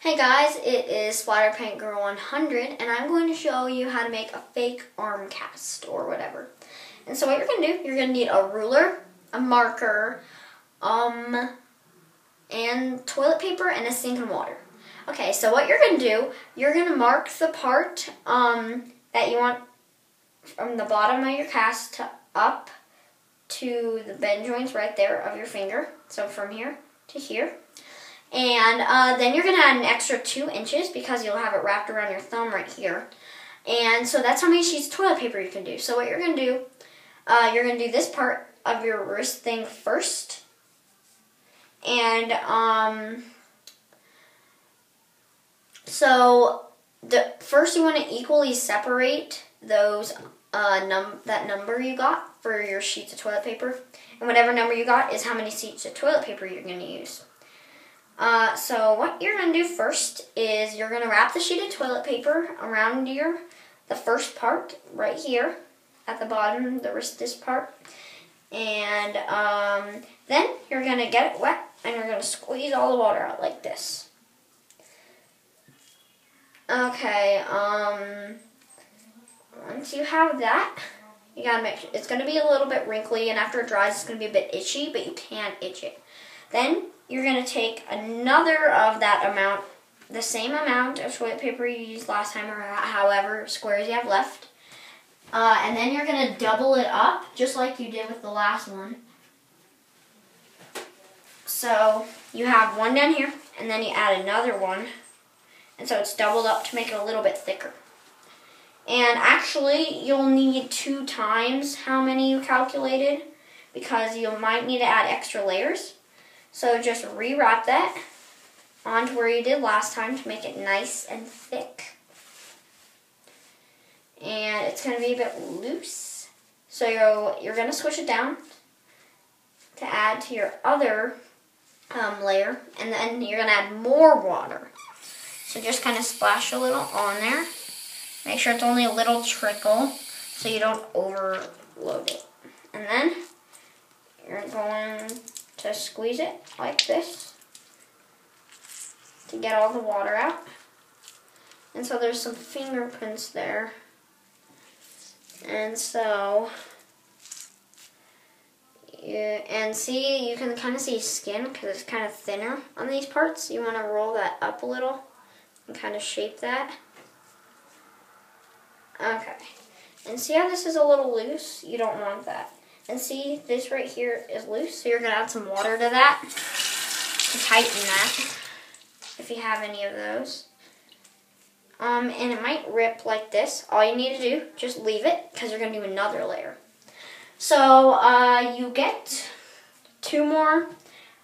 Hey guys, it is Splatter Paint Girl 100 and I'm going to show you how to make a fake arm cast or whatever. And so what you're going to do, you're going to need a ruler, a marker, and toilet paper and a sink and water. Okay, so what you're going to do, you're going to mark the part that you want from the bottom of your cast up to the bend joints right there of your finger. So from here to here. And then you're going to add an extra 2 inches because you'll have it wrapped around your thumb right here. And so that's how many sheets of toilet paper you can do. So what you're going to do, you're going to do this part of your wrist thing first. And so first you want to equally separate those that number you got for your sheets of toilet paper. And whatever number you got is how many sheets of toilet paper you're going to use. So what you're going to do first is you're going to wrap the sheet of toilet paper around the first part right here at the bottom, the wrist, this part. And then you're going to get it wet and you're going to squeeze all the water out like this. Okay, once you have that, you got to make sure it's going to be a little bit wrinkly, and after it dries it's going to be a bit itchy, but you can't itch it. Then you're going to take another of that amount, the same amount of toilet paper you used last time, or however squares you have left. And then you're going to double it up, just like you did with the last one. So you have one down here, and then you add another one. And so it's doubled up to make it a little bit thicker. And actually, you'll need 2 times how many you calculated, because you might need to add extra layers. So just rewrap that onto where you did last time to make it nice and thick. And it's going to be a bit loose. So you're going to squish it down to add to your other layer. And then you're going to add more water. So just kind of splash a little on there. Make sure it's only a little trickle so you don't overload it. And then you're going to squeeze it like this to get all the water out. And so there's some fingerprints there. And so, and see, you can kind of see skin because it's kind of thinner on these parts. You want to roll that up a little and kind of shape that. Okay. And see how this is a little loose? You don't want that. And see, this right here is loose, so you're going to add some water to that to tighten that, if you have any of those. And it might rip like this. All you need to do, just leave it, because you're going to do another layer. So, you get 2 more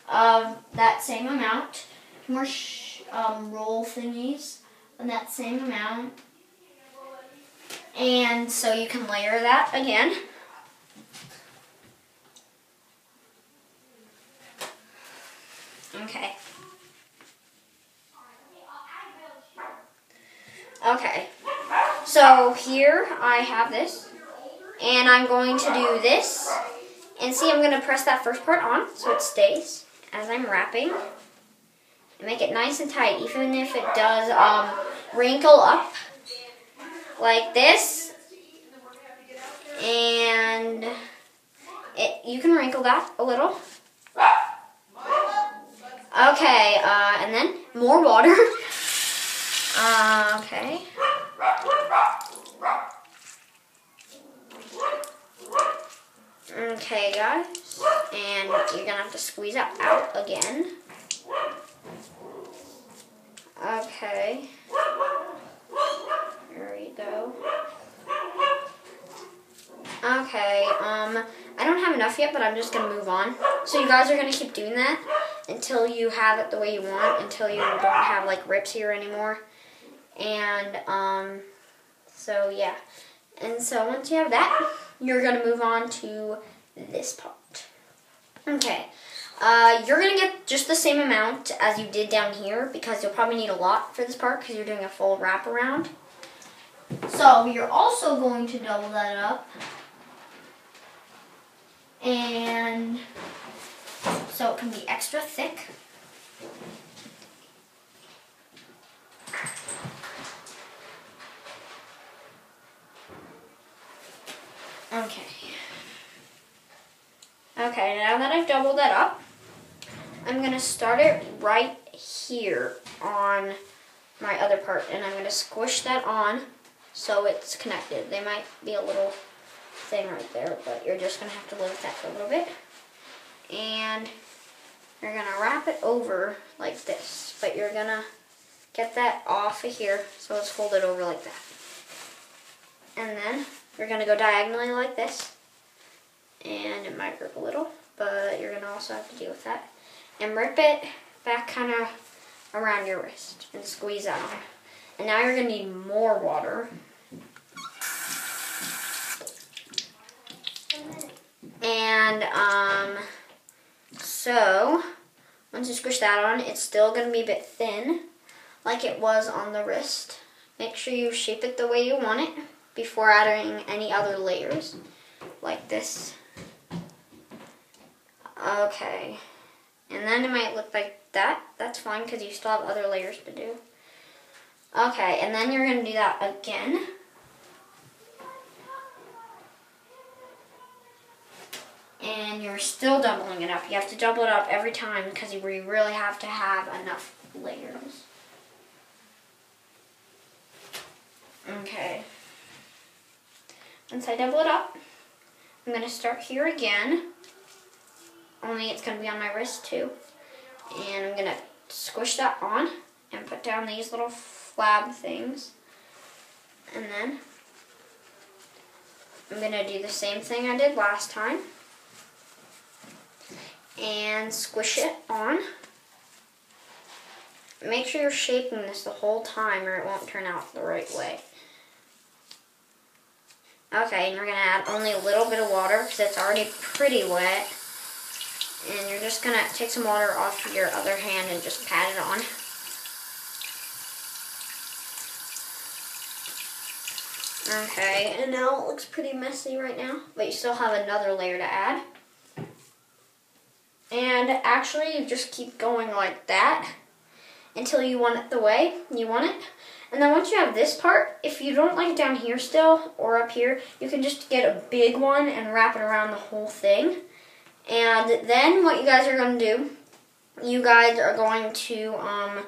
of that same amount, 2 more roll thingies on that same amount. And so you can layer that again. Okay. Okay. So here I have this. And I'm going to do this. And see, I'm going to press that first part on so it stays as I'm wrapping. And make it nice and tight, even if it does wrinkle up like this. And you can wrinkle that a little. Okay, and then more water. Okay. Okay, guys. And you're gonna have to squeeze it out again. Okay. There we go. Okay, I don't have enough yet, but I'm just gonna move on. So you guys are gonna keep doing that until you have it the way you want, until you don't have like rips here anymore. And so yeah. And so once you have that, you're gonna move on to this part. Okay. You're gonna get just the same amount as you did down here, because you'll probably need a lot for this part because you're doing a full wraparound. So you're also going to double that up. And so it can be extra thick. Okay. Okay, now that I've doubled that up, I'm going to start it right here on my other part, and I'm going to squish that on so it's connected. They might be a little thing right there, but you're just going to have to live with that for a little bit. And you're going to wrap it over like this, but you're going to get that off of here, so it's folded over like that. And then you're going to go diagonally like this, and it might rip a little, but you're going to also have to deal with that. And rip it back kind of around your wrist and squeeze that on. And now you're going to need more water. And so once you squish that on, it's still going to be a bit thin like it was on the wrist. Make sure you shape it the way you want it before adding any other layers like this. Okay. And then it might look like that. That's fine because you still have other layers to do. Okay, and then you're going to do that again. And you're still doubling it up. You have to double it up every time because you really have to have enough layers. Okay. Once I double it up, I'm going to start here again. Only it's going to be on my wrist too. And I'm going to squish that on and put down these little flab things. And then I'm going to do the same thing I did last time. And squish it on. Make sure you're shaping this the whole time or it won't turn out the right way. Okay, and you're going to add only a little bit of water because it's already pretty wet. And you're just going to take some water off your other hand and just pat it on. Okay, and now it looks pretty messy right now, but you still have another layer to add. And actually, you just keep going like that until you want it the way you want it. And then once you have this part, if you don't like it down here still or up here, you can just get a big one and wrap it around the whole thing. And then what you guys are going to do, you guys are going to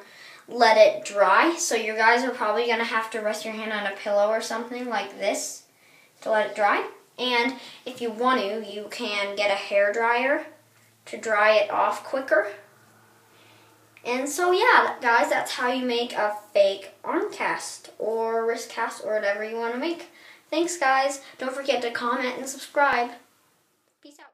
let it dry. So you guys are probably going to have to rest your hand on a pillow or something like this to let it dry. And if you want to, you can get a hair dryer to dry it off quicker. And so yeah, guys, that's how you make a fake arm cast or wrist cast or whatever you want to make. Thanks, guys. Don't forget to comment and subscribe. Peace out.